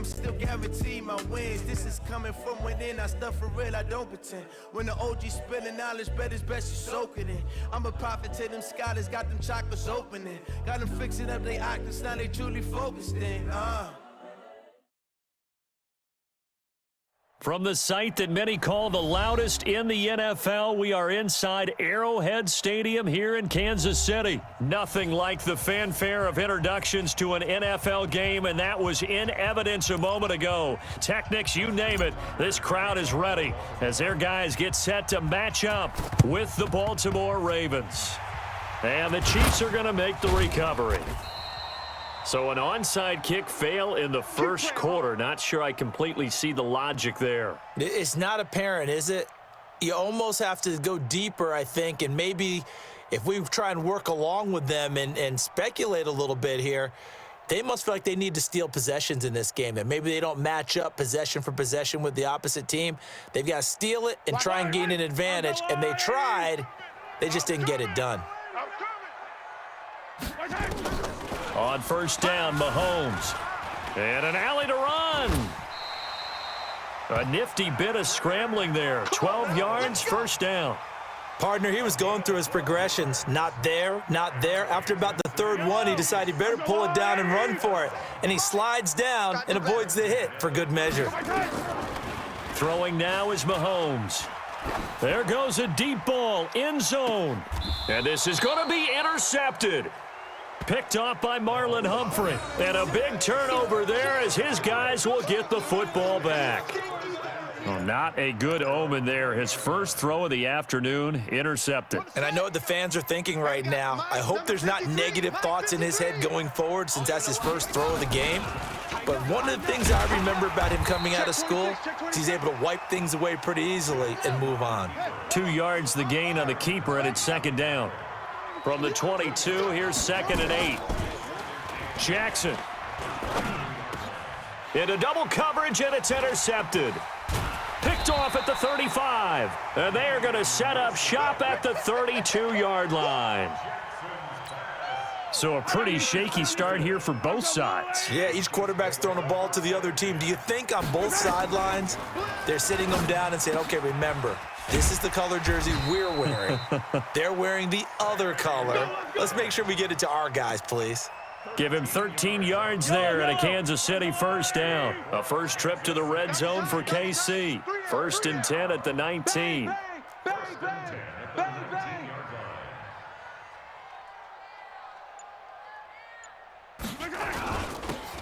I'm still guaranteed my wins. This is coming from within. I stuff for real, I don't pretend. When the OG spilling knowledge, bet it's best you soak it in. I'm a prophet to them scholars, got them chakras opening. Got them fixing up they octaves, now they truly focused in. From the site that many call the loudest in the NFL, we are inside Arrowhead Stadium here in Kansas City. Nothing like the fanfare of introductions to an NFL game, and that was in evidence a moment ago. Technics, you name it, this crowd is ready as their guys get set to match up with the Baltimore Ravens. And the Chiefs are going to make the recovery. So an onside kick fail in the first quarter. Not sure I completely see the logic there. It's not apparent, is it? You almost have to go deeper, I think, and maybe if we try and work along with them and speculate a little bit here, they must feel like they need to steal possessions in this game, and maybe they don't match up possession for possession with the opposite team. They've got to steal it and try and gain an advantage, and they tried. They just didn't get it done. On first down, Mahomes. And an alley to run. A nifty bit of scrambling there. 12 yards, first down. Partner, he was going through his progressions. Not there, not there. After about the third one, he decided he better pull it down and run for it. And he slides down and avoids the hit for good measure. Throwing now is Mahomes. There goes a deep ball, end zone. And this is going to be intercepted. Picked off by Marlon Humphrey. And a big turnover there as his guys will get the football back. Oh, not a good omen there. His first throw of the afternoon, intercepted. And I know what the fans are thinking right now. I hope there's not negative thoughts in his head going forward since that's his first throw of the game. But one of the things I remember about him coming out of school is he's able to wipe things away pretty easily and move on. 2 yards the gain on the keeper, and it's second down. From the 22, here's 2nd and 8. Jackson. Into double coverage, and it's intercepted. Picked off at the 35. And they are going to set up shop at the 32-yard line. So a pretty shaky start here for both sides. Yeah, each quarterback's throwing a ball to the other team. Do you think on both sidelines they're sitting them down and saying, okay, remember, this is the color jersey we're wearing. They're wearing the other color. Let's make sure we get it to our guys, please. Give him 13 yards there and a Kansas City first down. A first trip to the red zone for KC. 1st and 10 at the 19.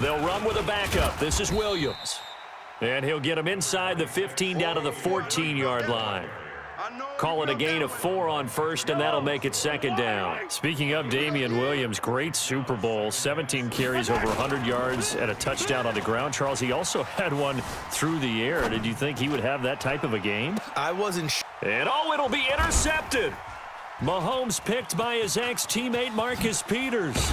They'll run with a backup. This is Williams. And he'll get him inside the 15 down to the 14-yard line. Call it a gain of 4 on first, and that'll make it second down. Speaking of Damian Williams, great Super Bowl. 17 carries, over 100 yards, and a touchdown on the ground. Charles, he also had one through the air. Did you think he would have that type of a game? I wasn't sure. And it'll be intercepted. Mahomes picked by his ex-teammate Marcus Peters.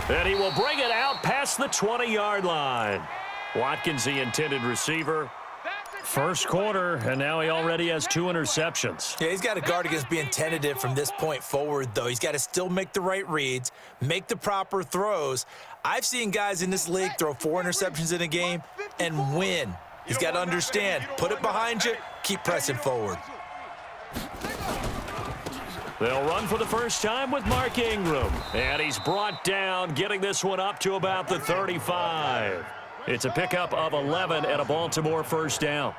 And he will bring it out past the 20-yard line. Watkins, the intended receiver. First quarter, and now he already has 2 interceptions. Yeah, he's got to guard against being tentative from this point forward, though. He's got to still make the right reads, make the proper throws. I've seen guys in this league throw 4 interceptions in a game and win. He's got to understand, put it behind you, keep pressing forward. They'll run for the first time with Mark Ingram. And he's brought down, getting this one up to about the 35. It's a pickup of 11 and a Baltimore first down.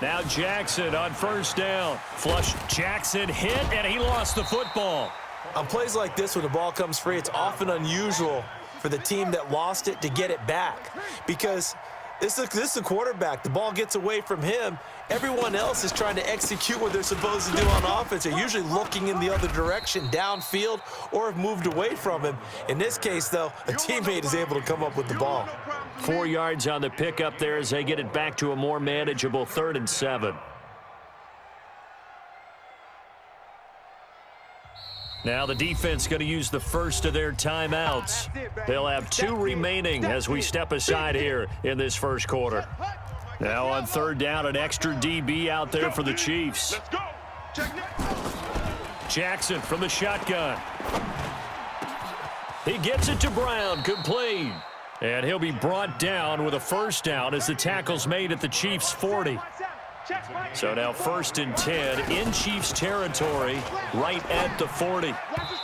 Now Jackson on first down. Flush Jackson hit, and he lost the football. On plays like this, when the ball comes free, it's often unusual for the team that lost it to get it back. Because this is the quarterback. The ball gets away from him. Everyone else is trying to execute what they're supposed to do on offense. They're usually looking in the other direction, downfield, or have moved away from him. In this case, though, a teammate is able to come up with the ball. 4 yards on the pickup there as they get it back to a more manageable 3rd and 7. Now the defense going to use the first of their timeouts. They'll have 2 remaining as we step aside here in this first quarter. Now on 3rd down, an extra DB out there for the Chiefs. Jackson from the shotgun. He gets it to Brown, complete. And he'll be brought down with a first down as the tackle's made at the Chiefs' 40. So now 1st and 10 in Chiefs territory right at the 40.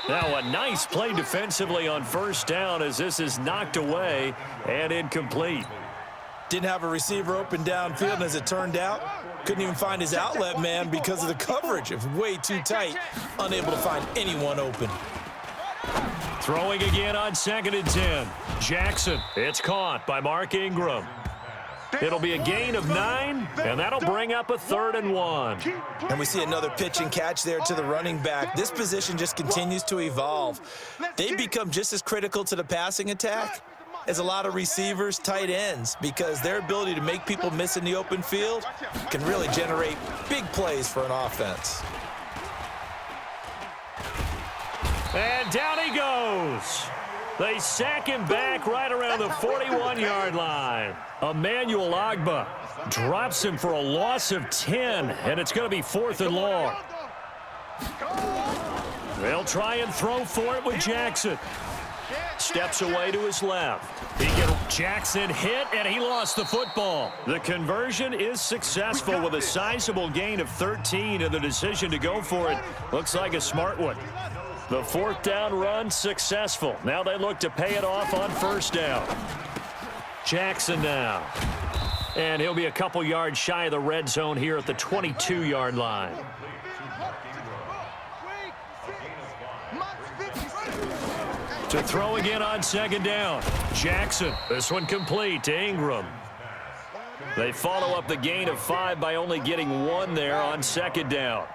Now a nice play defensively on first down as this is knocked away and incomplete. Didn't have a receiver open downfield, and as it turned out, couldn't even find his outlet man because of the coverage. It was way too tight, unable to find anyone open. Throwing again on 2nd and 10. Jackson, it's caught by Mark Ingram. It'll be a gain of 9, and that'll bring up a 3rd and 1. And we see another pitch and catch there to the running back. This position just continues to evolve. They become just as critical to the passing attack as a lot of receivers, tight ends, because their ability to make people miss in the open field can really generate big plays for an offense. And down he goes. They sack him back right around the 41-yard line. Emmanuel Ogbah drops him for a loss of 10, and it's going to be 4th and long. They'll try and throw for it with Jackson. Steps away to his left. Jackson hit, and he lost the football. The conversion is successful with a sizable gain of 13, and the decision to go for it looks like a smart one. The 4th down run successful. Now they look to pay it off on 1st down. Jackson now. And he'll be a couple yards shy of the red zone here at the 22-yard line. To throw again on 2nd down. Jackson, this one complete to Ingram. They follow up the gain of 5 by only getting 1 there on 2nd down.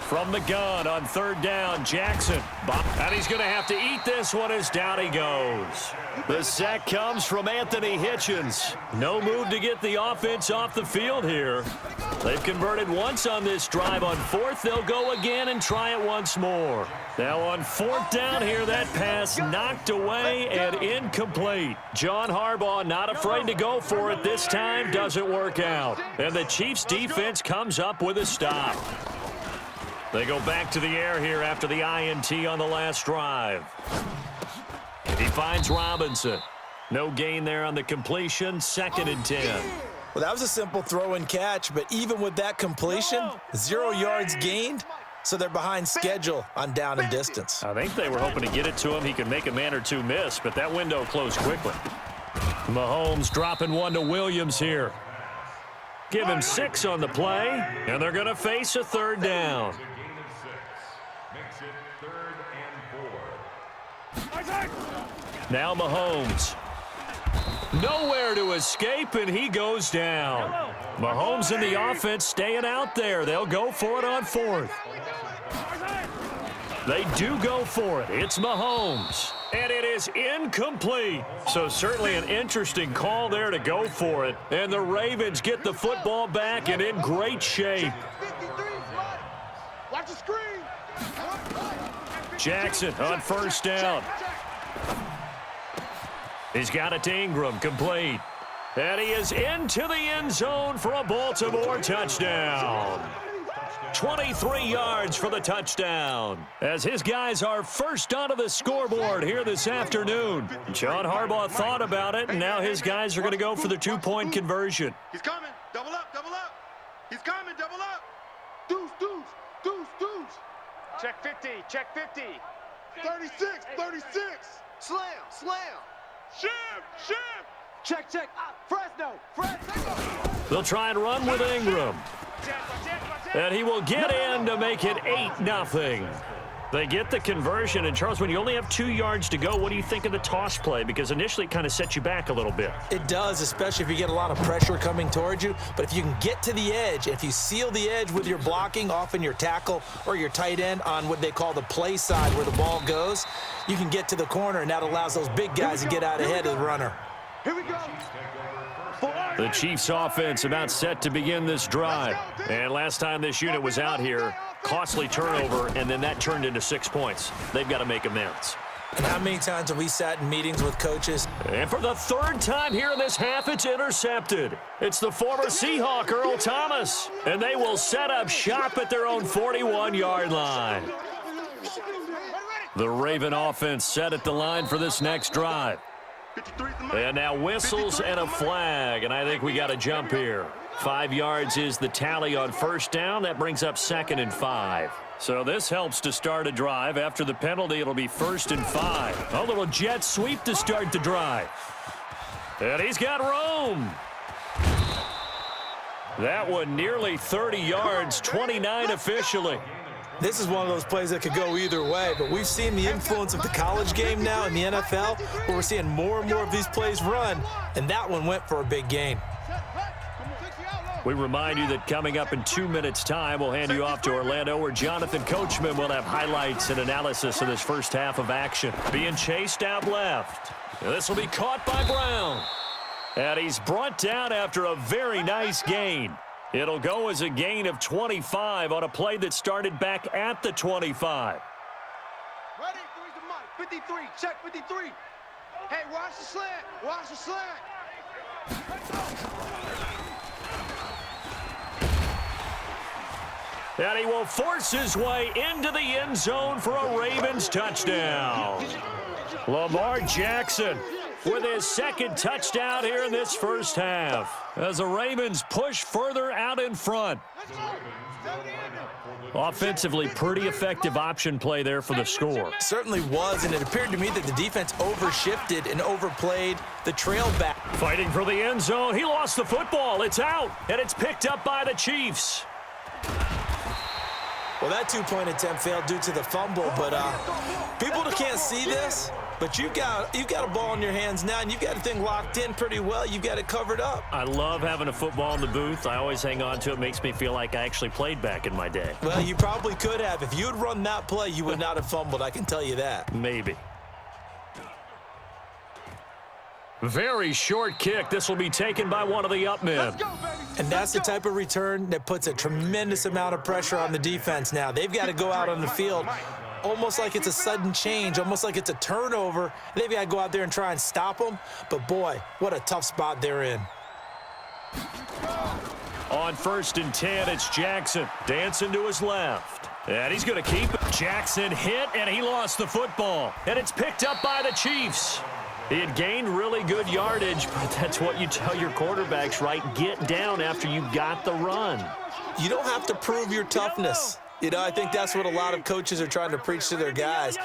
From the gun on 3rd down, Jackson. And he's going to have to eat this one as down he goes. The sack comes from Anthony Hitchens. No move to get the offense off the field here. They've converted once on this drive. On 4th, they'll go again and try it once more. Now on 4th down here, that pass knocked away and incomplete. John Harbaugh not afraid to go for it this time. Doesn't work out. And the Chiefs defense comes up with a stop. They go back to the air here after the INT on the last drive. He finds Robinson. No gain there on the completion. 2nd and 10. Well, that was a simple throw and catch, but even with that completion, 0 yards gained, so they're behind schedule on down and distance. I think they were hoping to get it to him. He could make a man or two miss, but that window closed quickly. Mahomes dropping one to Williams here. Give him 6 on the play, and they're going to face a 3rd down. Now Mahomes. Nowhere to escape, and he goes down. Mahomes and the offense staying out there. They'll go for it on 4th. They do go for it. It's Mahomes. And it is incomplete. So certainly an interesting call there to go for it. And the Ravens get the football back and in great shape. Watch the screen. Jackson on 1st down. He's got it to Ingram, complete. And he is into the end zone for a Baltimore touchdown. 23 yards for the touchdown. As his guys are first onto the scoreboard here this afternoon. John Harbaugh thought about it, and now his guys are going to go for the 2-point conversion. He's coming. Double up, double up. He's coming, double up. Deuce, deuce, deuce, deuce. Check 50, check 50. 36, 36. Slam, slam. Shim, shim. Check, check. Fresno, Fresno. They'll try and run with Ingram. And he will get in to make it 8-0. They get the conversion. And, Charles, when you only have 2 yards to go, what do you think of the toss play? Because initially it kind of sets you back a little bit. It does, especially if you get a lot of pressure coming towards you. But if you can get to the edge, if you seal the edge with your blocking, often your tackle or your tight end on what they call the play side where the ball goes, you can get to the corner, and that allows those big guys to get out ahead of the runner. Here we go. The Chiefs offense about set to begin this drive. And last time this unit was out here, costly turnover, and then that turned into 6 points. They've got to make amends. And how many times have we sat in meetings with coaches? And for the 3rd time here in this half, it's intercepted. It's the former Seahawk, Earl Thomas. And they will set up shop at their own 41-yard line. The Raven offense set at the line for this next drive. And now whistles and a flag, and I think we got a jump here. 5 yards is the tally on first down. That brings up 2nd and 5. So this helps to start a drive. After the penalty, it'll be 1st and 5. A little jet sweep to start the drive. And he's got room. That one nearly 30 yards, 29 officially. This is one of those plays that could go either way, but we've seen the influence of the college game now in the NFL, where we're seeing more and more of these plays run, and that one went for a big gain. We remind you that coming up in 2 minutes' time, we'll hand you off to Orlando, where Jonathan Coachman will have highlights and analysis of this first half of action. Being chased out left. This will be caught by Brown. And he's brought down after a very nice gain. It'll go as a gain of 25 on a play that started back at the 25. Ready? 53. Check 53. Hey, watch the slant. Watch the slant. And he will force his way into the end zone for a Ravens touchdown. Lamar Jackson with his 2nd touchdown here in this first half, as the Ravens push further out in front. Offensively, pretty effective option play there for the score. Certainly was, and it appeared to me that the defense overshifted and overplayed the trail back. Fighting for the end zone. He lost the football. It's out, and it's picked up by the Chiefs. Well, that 2-point attempt failed due to the fumble, but people can't see this. But you've got a ball in your hands now, and you've got a thing locked in pretty well. You've got it covered up. I love having a football in the booth. I always hang on to it. Makes me feel like I actually played back in my day. Well, you probably could have. If you had run that play, you would not have fumbled. I can tell you that. Maybe. Very short kick. This will be taken by one of the up men. And that's the type of return that puts a tremendous amount of pressure on the defense now. They've got to go out on the field almost like it's a sudden change, almost like it's a turnover. They've got to go out there and try and stop them. But, boy, what a tough spot they're in. On 1st and 10, it's Jackson dancing to his left. And he's going to keep it. Jackson hit, and he lost the football. And it's picked up by the Chiefs. He had gained really good yardage, but that's what you tell your quarterbacks, right? Get down after you got the run. You don't have to prove your toughness. You know, I think that's what a lot of coaches are trying to preach to their guys.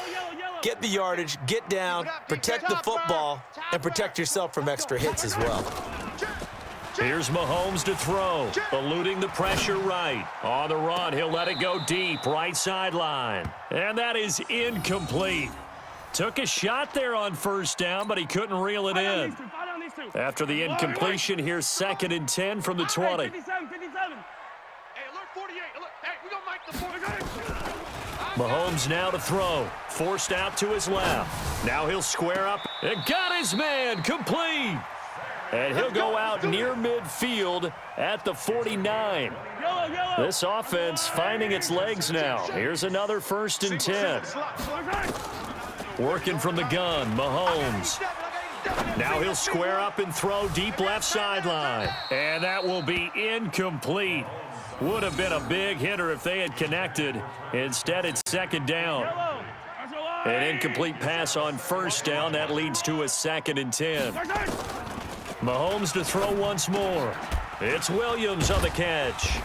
Get the yardage, get down, protect the football, and protect yourself from extra hits as well. Here's Mahomes to throw, eluding the pressure right. On the run, he'll let it go deep, right sideline. And that is incomplete. Took a shot there on first down, but he couldn't reel it in. After the incompletion, here's 2nd and 10 from the 20. Mahomes now to throw. Forced out to his left. Now he'll square up and got his man complete. And he'll go out near midfield at the 49. This offense finding its legs now. Here's another 1st and 10. Working from the gun, Mahomes. Now he'll square up and throw deep left sideline. And that will be incomplete. Would have been a big hitter if they had connected. Instead, it's 2nd down. An incomplete pass on first down. That leads to a 2nd and 10. Mahomes to throw once more. It's Williams on the catch.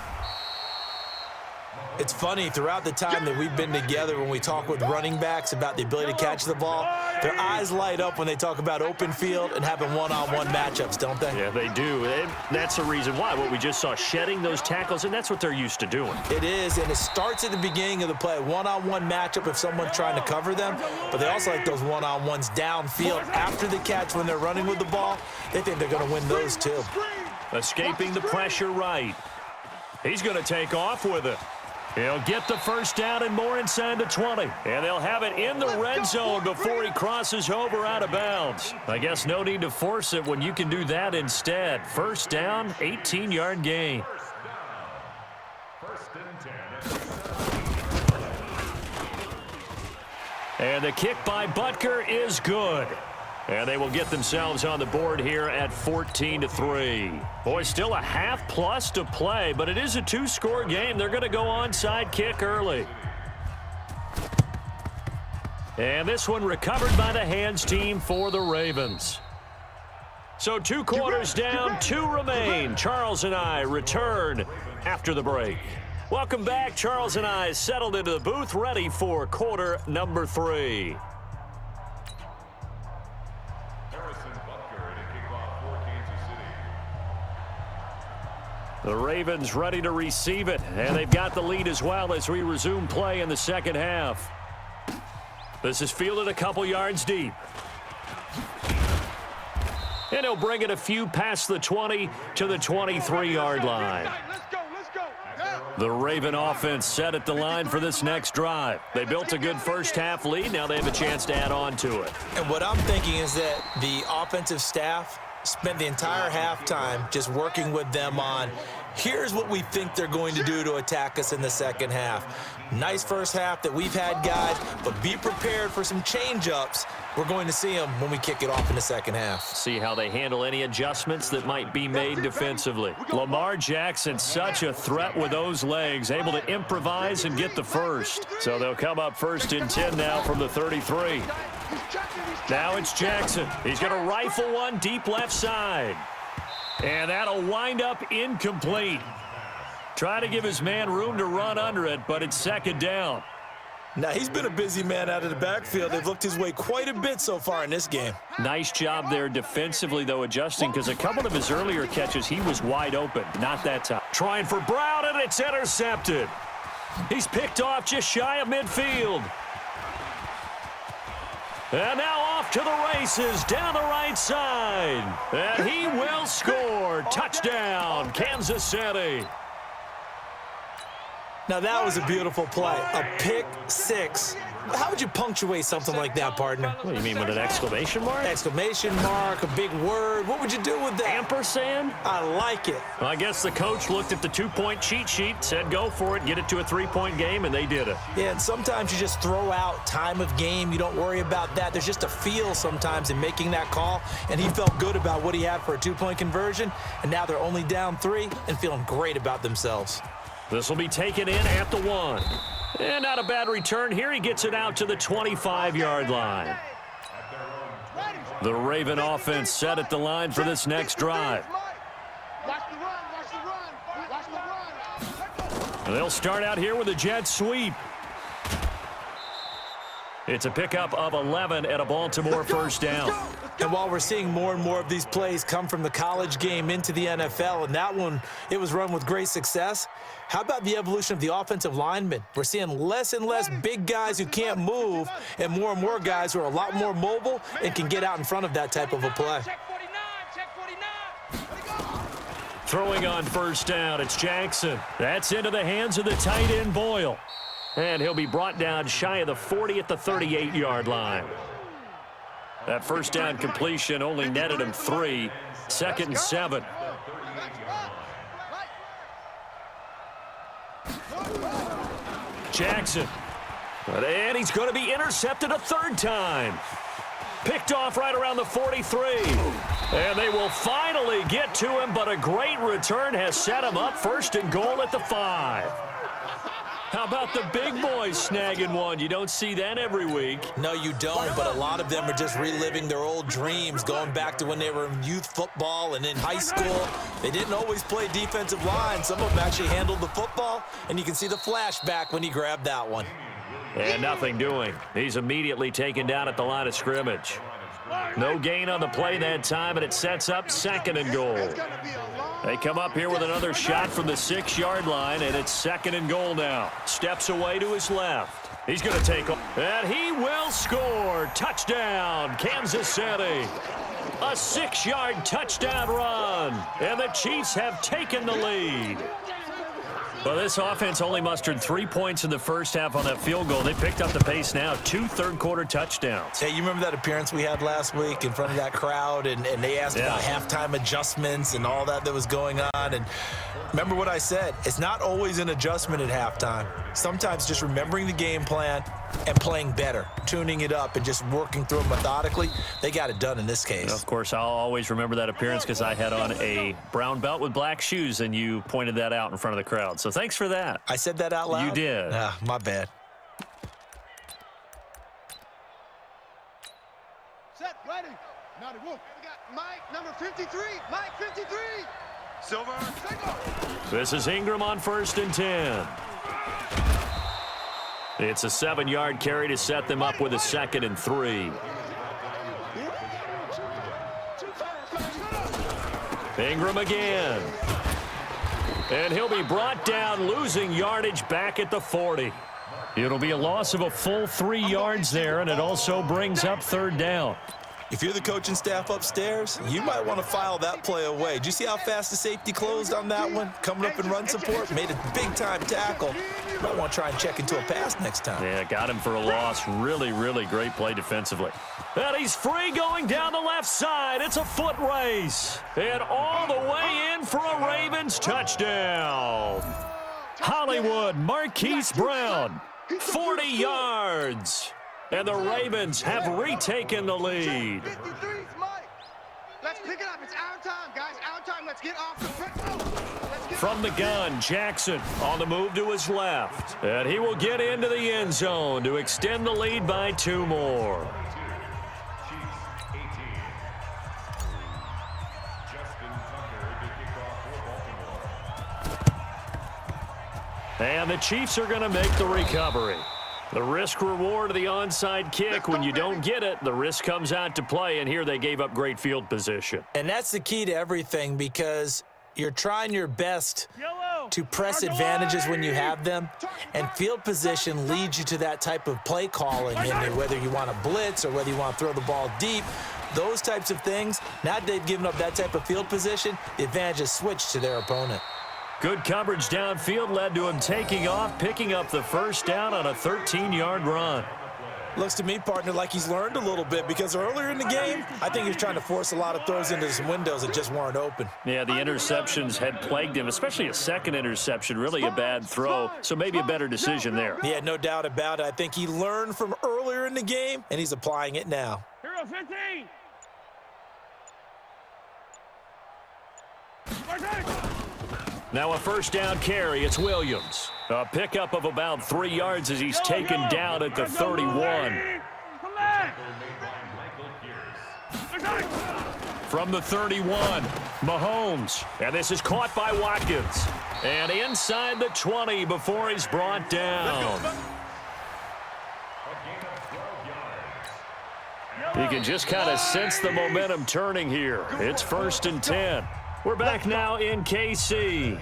It's funny, throughout the time that we've been together, when we talk with running backs about the ability to catch the ball, their eyes light up when they talk about open field and having one-on-one matchups, don't they? Yeah, they do. And that's the reason why. What we just saw, shedding those tackles, and that's what they're used to doing. It is, and it starts at the beginning of the play. One-on-one matchup if someone's trying to cover them, but they also like those one-on-ones downfield after the catch when they're running with the ball. They think they're going to win those too. Escaping the pressure right. He's going to take off with it. He'll get the first down and more inside the 20. And they'll have it in the red zone before he crosses over out of bounds. I guess no need to force it when you can do that instead. First down, 18-yard gain. And the kick by Butker is good. And they will get themselves on the board here at 14-3. Boy, still a half plus to play, but it is a 2-score game. They're going to go onside kick early. And this one recovered by the hands team for the Ravens. So 2 quarters down, 2 remain. Charles and I return after the break. Welcome back. Charles and I settled into the booth, ready for quarter number 3. The Ravens ready to receive it, and they've got the lead as well as we resume play in the second half. This is fielded a couple yards deep. And he'll bring it a few past the 20 to the 23-yard line. The Raven offense set at the line for this next drive. They built a good first-half lead. Now they have a chance to add on to it. And what I'm thinking is that the offensive staff spent the entire halftime just working with them on, here's what we think they're going to do to attack us in the second half. Nice first half that we've had, guys, but be prepared for some change-ups. We're going to see them when we kick it off in the second half. See how they handle any adjustments that might be made defensively. Lamar Jackson, such a threat with those legs, able to improvise and get the first. So they'll come up 1st and 10 now from the 33. Now it's Jackson. He's going to rifle one deep left side. And that'll wind up incomplete. Try to give his man room to run under it, but it's 2nd down. Now, he's been a busy man out of the backfield. They've looked his way quite a bit so far in this game. Nice job there defensively, though, adjusting, because a couple of his earlier catches, he was wide open. Not that time. Trying for Brown, and it's intercepted. He's picked off just shy of midfield. And now off to the races down the right side. And he will score. Touchdown, Kansas City. Now, that was a beautiful play. A pick 6. How would you punctuate something like that, partner? What do you mean, with an exclamation mark? Exclamation mark, a big word. What would you do with that? Ampersand? I like it. Well, I guess the coach looked at the 2-point cheat sheet, said go for it, get it to a 3-point game, and they did it. Yeah, and sometimes you just throw out time of game. You don't worry about that. There's just a feel sometimes in making that call, and he felt good about what he had for a 2-point conversion, and now they're only down 3 and feeling great about themselves. This will be taken in at the 1. And not a bad return here. He gets it out to the 25-yard line. The Raven offense set at the line for this next drive. They'll start out here with a jet sweep. It's a pickup of 11 at a Baltimore 1st down. And while we're seeing more and more of these plays come from the college game into the NFL, and that one, it was run with great success, how about the evolution of the offensive linemen? We're seeing less and less big guys who can't move and more guys who are a lot more mobile and can get out in front of that type of a play. Throwing on 1st down, it's Jackson. That's into the hands of the tight end Boyle. And he'll be brought down shy of the 40 at the 38-yard line. That 1st down completion only netted him 3. 2nd and 7. Jackson. And he's going to be intercepted a 3rd time. Picked off right around the 43. And they will finally get to him, but a great return has set him up 1st and goal at the 5. How about the big boys snagging one? You don't see that every week. No, you don't, but a lot of them are just reliving their old dreams, going back to when they were in youth football and in high school. They didn't always play defensive line. Some of them actually handled the football, and you can see the flashback when he grabbed that one. And nothing doing. He's immediately taken down at the line of scrimmage. No gain on the play that time, and it sets up 2nd and goal. They come up here with another shot from the 6-yard line, and it's 2nd and goal now. Steps away to his left. He's going to take off, and he will score. Touchdown, Kansas City. A 6-yard touchdown run, and the Chiefs have taken the lead. Well, this offense only mustered 3 points in the first half on that field goal. They picked up the pace now. 2 third-quarter touchdowns. Hey, you remember that appearance we had last week in front of that crowd, and they asked about halftime adjustments and all that was going on. And remember what I said. It's not always an adjustment at halftime. Sometimes just remembering the game plan and playing better, tuning it up and just working through it methodically. They got it done in this case. Of course, I'll always remember that appearance because I had on a brown belt with black shoes, and you pointed that out in front of the crowd. So thanks for that. I said that out loud? You did. My bad. We got Mike, number 53. Mike, 53. Silver. This is Ingram on 1st and 10. It's a 7-yard carry to set them up with a 2nd and 3. Ingram again. And he'll be brought down, losing yardage back at the 40. It'll be a loss of a full 3 yards there, and it also brings up 3rd down. If you're the coaching staff upstairs, you might want to file that play away. Did you see how fast the safety closed on that one? Coming up in run support, made a big-time tackle. You might want to try and check into a pass next time. Yeah, got him for a loss. Really, really great play defensively. And he's free going down the left side. It's a foot race. And all the way in for a Ravens touchdown. Hollywood, Marquise Brown, 40 yards. And the Ravens have retaken the lead. 53's Mike. Let's pick it up. It's our time, guys. Our time. Let's get off the From the gun, Jackson on the move to his left. And he will get into the end zone to extend the lead by 2 more. And the Chiefs are going to make the recovery. The risk-reward of the onside kick, when you don't get it, the risk comes out to play, and here they gave up great field position. And that's the key to everything, because you're trying your best to press advantages when you have them, and field position leads you to that type of play calling, and whether you want to blitz or whether you want to throw the ball deep, those types of things. Now that they've given up that type of field position, the advantage is switched to their opponent. Good coverage downfield led to him taking off, picking up the 1st down on a 13-yard run. Looks to me, partner, like he's learned a little bit, because earlier in the game, I think he was trying to force a lot of throws into some windows that just weren't open. Yeah, the interceptions had plagued him, especially a 2nd interception, really a bad throw, so maybe a better decision there. Yeah, no doubt about it. I think he learned from earlier in the game, and he's applying it now. Hero 15. Now a 1st down carry. It's Williams. A pickup of about 3 yards as he's taken down at the 31. From the 31, Mahomes. And this is caught by Watkins. And inside the 20 before he's brought down. You can just kind of sense the momentum turning here. It's 1st and 10. We're back now in KC.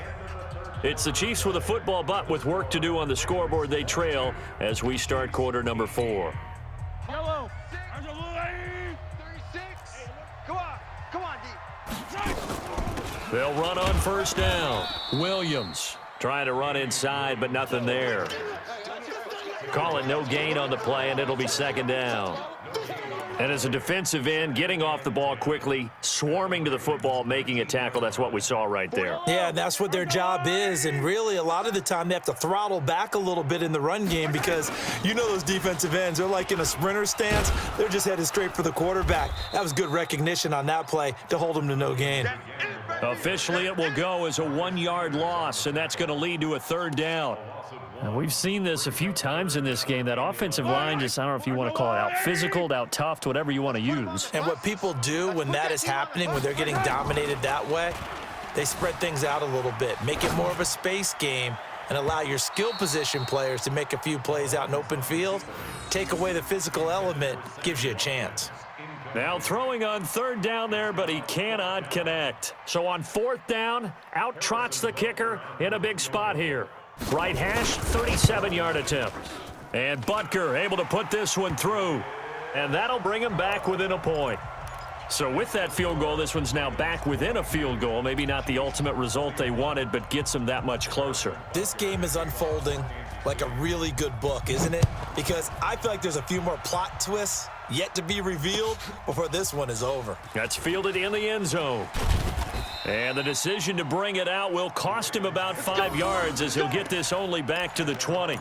It's the Chiefs with a football, but with work to do on the scoreboard. They trail as we start quarter number 4. Yellow. 36. Come on, D. They'll run on 1st down. Williams trying to run inside, but nothing there. Call it no gain on the play, and it'll be 2nd down. And as a defensive end, getting off the ball quickly, swarming to the football, making a tackle, that's what we saw right there. Yeah, that's what their job is, and really a lot of the time they have to throttle back a little bit in the run game, because you know those defensive ends, they're like in a sprinter stance. They're just headed straight for the quarterback. That was good recognition on that play to hold them to no gain. Officially, it will go as a 1-yard loss, and that's going to lead to a 3rd down. And we've seen this a few times in this game. That offensive line just, I don't know if you want to call it out physical, out tough, whatever you want to use. And what people do when that is happening, when they're getting dominated that way, they spread things out a little bit, make it more of a space game, and allow your skill position players to make a few plays out in open field. Take away the physical element, gives you a chance. Now throwing on 3rd down there, but he cannot connect. So on 4th down, out trots the kicker in a big spot here. Right hash, 37-yard attempt. And Butker able to put this one through. And that'll bring him back within a point. So with that field goal, this one's now back within a field goal. Maybe not the ultimate result they wanted, but gets them that much closer. This game is unfolding like a really good book, isn't it? Because I feel like there's a few more plot twists yet to be revealed before this one is over. That's fielded in the end zone. And the decision to bring it out will cost him about 5 yards, as he'll get this only back to the 20.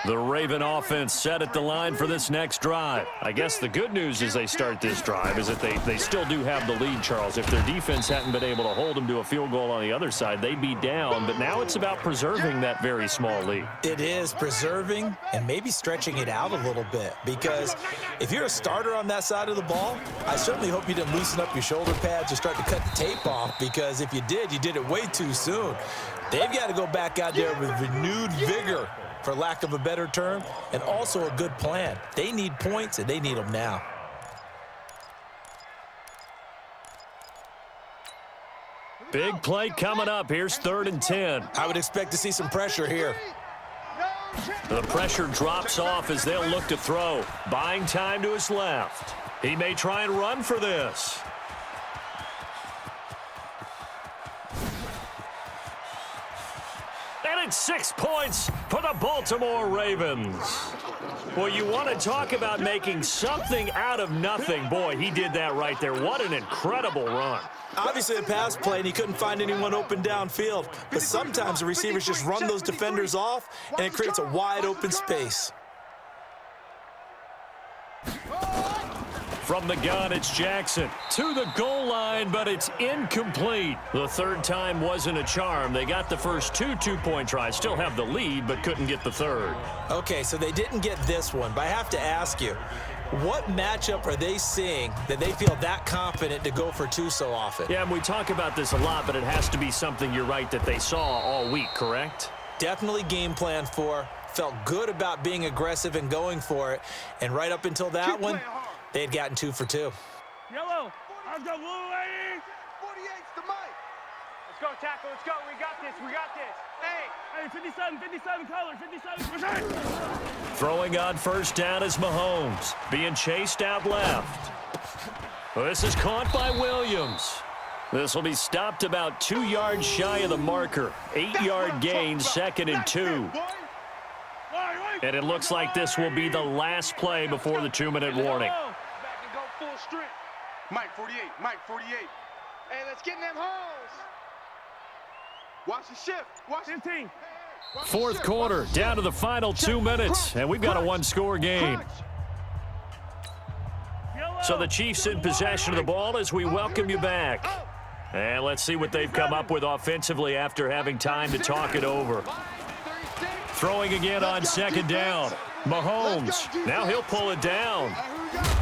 The Raven offense set at the line for this next drive. I guess the good news as they start this drive is that they still do have the lead, Charles. If their defense hadn't been able to hold them to a field goal on the other side, they'd be down. But now it's about preserving that very small lead. It is preserving and maybe stretching it out a little bit, because if you're a starter on that side of the ball, I certainly hope you didn't loosen up your shoulder pads or start to cut the tape off, because if you did it way too soon. They've got to go back out there with renewed vigor, for lack of a better term, and also a good plan. They need points, and they need them now. Big play coming up. Here's 3rd and 10. I would expect to see some pressure here. The pressure drops off as they'll look to throw. Buying time to his left. He may try and run for this. And it's 6 points for the Baltimore Ravens. Well, you want to talk about making something out of nothing. Boy, he did that right there. What an incredible run. Obviously a pass play, and he couldn't find anyone open downfield. But sometimes the receivers just run those defenders off, and it creates a wide open space. From the gun, it's Jackson to the goal line, but it's incomplete. The 3rd time wasn't a charm. They got the first 2 two-point tries, still have the lead, but couldn't get the 3rd. Okay, so they didn't get this one, but I have to ask you, what matchup are they seeing that they feel that confident to go for 2 so often? Yeah, and we talk about this a lot, but it has to be something, you're right, that they saw all week, correct? Definitely game plan for, felt good about being aggressive and going for it, and right up until that one, they had gotten 2 for 2. Yellow. I'll go blue, ladies. 48's the mic. Let's go, tackle. Let's go. We got this. We got this. Hey, 57 color, 57%. Throwing on 1st down is Mahomes. Being chased out left. This is caught by Williams. This will be stopped about 2 yards shy of the marker. 8-yard gain, 2nd and 2. And it looks like this will be the last play before the 2-minute warning. Back and go full strength. Mike 48, Mike 48. Hey, let's get in them holes. Watch the shift. Watch 15. 4th quarter, down to the final 2 minutes, and we've got a 1-score game. So the Chiefs in possession of the ball as we welcome you back. And let's see what they've come up with offensively after having time to talk it over. Throwing again on 2nd down. Mahomes, now he'll pull it down.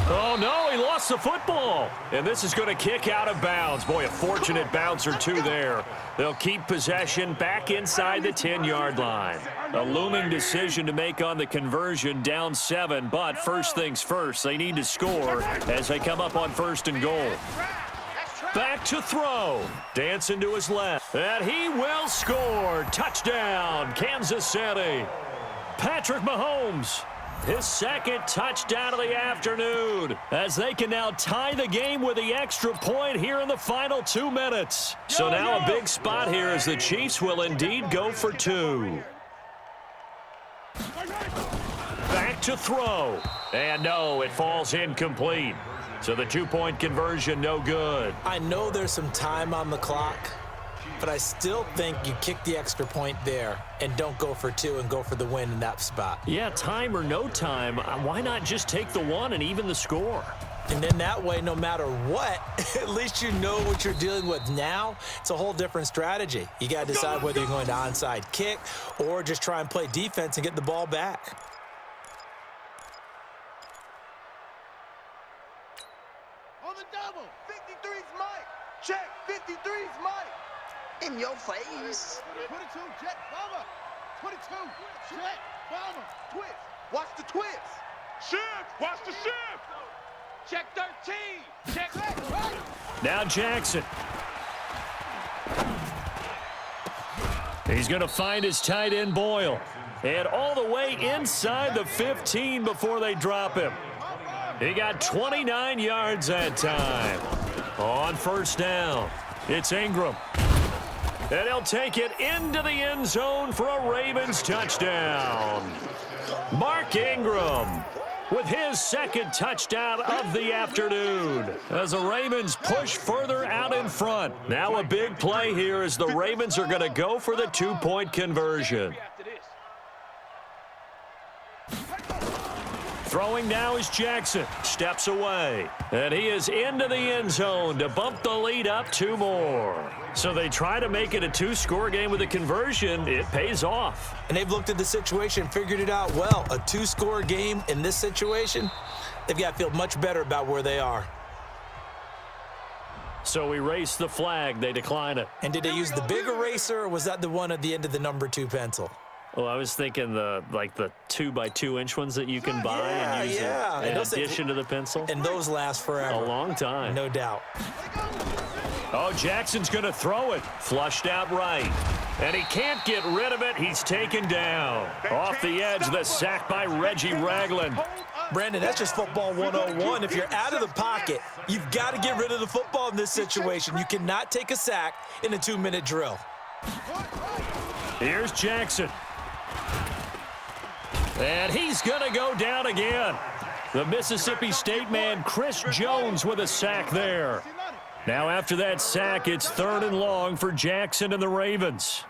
Oh, no, he lost the football. And this is going to kick out of bounds. Boy, a fortunate bounce or 2 there. They'll keep possession back inside the 10-yard line. A looming decision to make on the conversion, down 7. But first things first, they need to score as they come up on 1st and goal. Back to throw. Dancing to his left. And he will score. Touchdown, Kansas City. Patrick Mahomes, his 2nd touchdown of the afternoon, as they can now tie the game with the extra point here in the final 2 minutes. So now a big spot here as the Chiefs will indeed go for 2. Back to throw. And no, it falls incomplete. So the 2-point conversion, no good. I know there's some time on the clock, but I still think you kick the extra point there and don't go for 2 and go for the win in that spot. Yeah, time or no time, why not just take the 1 and even the score? And then that way, no matter what, at least you know what you're dealing with now. It's a whole different strategy. You got to decide whether you're going to onside kick or just try and play defense and get the ball back. On the double. 53's Mike. Check. 53's Mike. In your face. 22, jet, bomber. 22, jet, bomber. Twist. Watch the twist. Shift. Watch the shift. Check 13. Check. Now Jackson. He's going to find his tight end Boyle. And all the way inside the 15 before they drop him. He got 29 yards that time. On 1st down, it's Ingram. And he'll take it into the end zone for a Ravens touchdown. Mark Ingram with his 2nd touchdown of the afternoon as the Ravens push further out in front. Now a big play here as the Ravens are going to go for the 2-point conversion. Throwing now is Jackson. Steps away. And he is into the end zone to bump the lead up 2 more. So they try to make it a 2-score game with a conversion. It pays off. And they've looked at the situation, figured it out well. A 2-score game in this situation, they've got to feel much better about where they are. So we race the flag. They decline it. And did they use the big eraser, or was that the one at the end of the number 2 pencil? Well, I was thinking the 2x2-inch ones that you can buy and use in addition to the pencil. And those last forever. A long time. No doubt. Oh, Jackson's going to throw it. Flushed out right. And he can't get rid of it. He's taken down. Off the edge, the sack by Reggie Ragland. Brandon, that's just football 101. If you're out of the pocket, you've got to get rid of the football in this situation. You cannot take a sack in a 2-minute drill. Here's Jackson. And he's going to go down again. The Mississippi State man, Chris Jones, with a sack there. Now after that sack, it's 3rd and long for Jackson and the Ravens.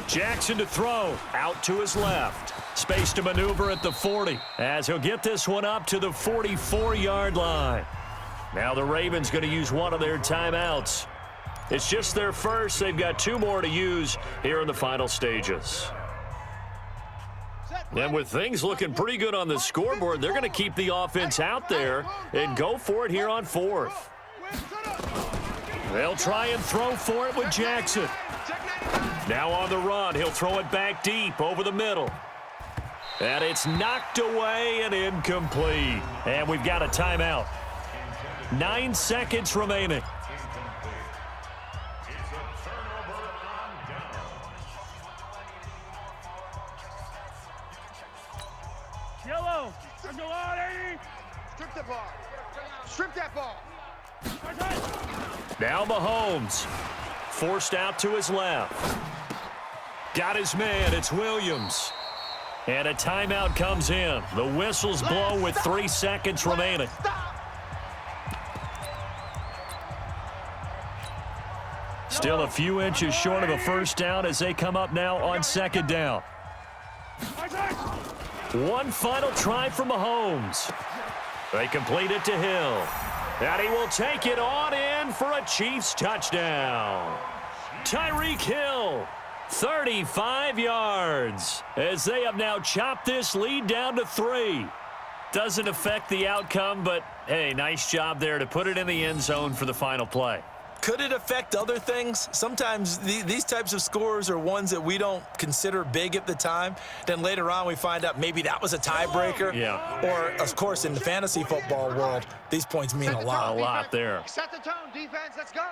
Jackson to throw. Out to his left. Space to maneuver at the 40 as he'll get this one up to the 44-yard line. Now the Ravens going to use one of their timeouts. It's just their first. They've got 2 more to use here in the final stages. And with things looking pretty good on the scoreboard, they're going to keep the offense out there and go for it here on 4th. They'll try and throw for it with Jackson. Now on the run, he'll throw it back deep over the middle. And it's knocked away and incomplete. And we've got a timeout. 9 seconds remaining. Yellow. There's no line, 80. Strip the ball. Strip that ball. Now Mahomes. Forced out to his left. Got his man. It's Williams. And a timeout comes in. The whistles blow with 3 seconds remaining. Still a few inches short of a first down as they come up now on 2nd down. One final try from Mahomes. They complete it to Hill. And he will take it on in for a Chiefs touchdown. Tyreek Hill, 35 yards, as they have now chopped this lead down to 3. Doesn't affect the outcome, but, hey, nice job there to put it in the end zone for the final play. Could it affect other things? Sometimes these types of scores are ones that we don't consider big at the time. Then later on we find out maybe that was a tiebreaker. Yeah. Or, of course, in the fantasy football world, these points mean a lot. A lot there. Set the tone, defense. Let's go.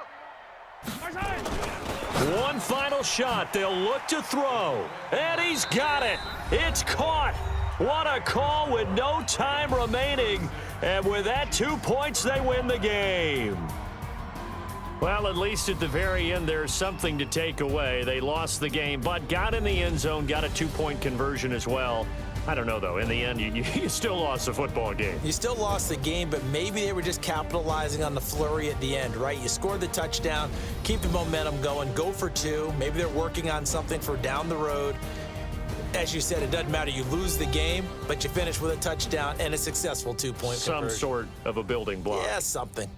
One final shot. They'll look to throw. And he's got it. It's caught. What a call with no time remaining. And with that 2 points, they win the game. Well, at least at the very end, there's something to take away. They lost the game, but got in the end zone, got a 2-point conversion as well. I don't know, though. In the end, you still lost the football game. You still lost the game, but maybe they were just capitalizing on the flurry at the end, right? You scored the touchdown, keep the momentum going, go for 2. Maybe they're working on something for down the road. As you said, it doesn't matter. You lose the game, but you finish with a touchdown and a successful 2-point conversion. Some sort of a building block. Yeah, something.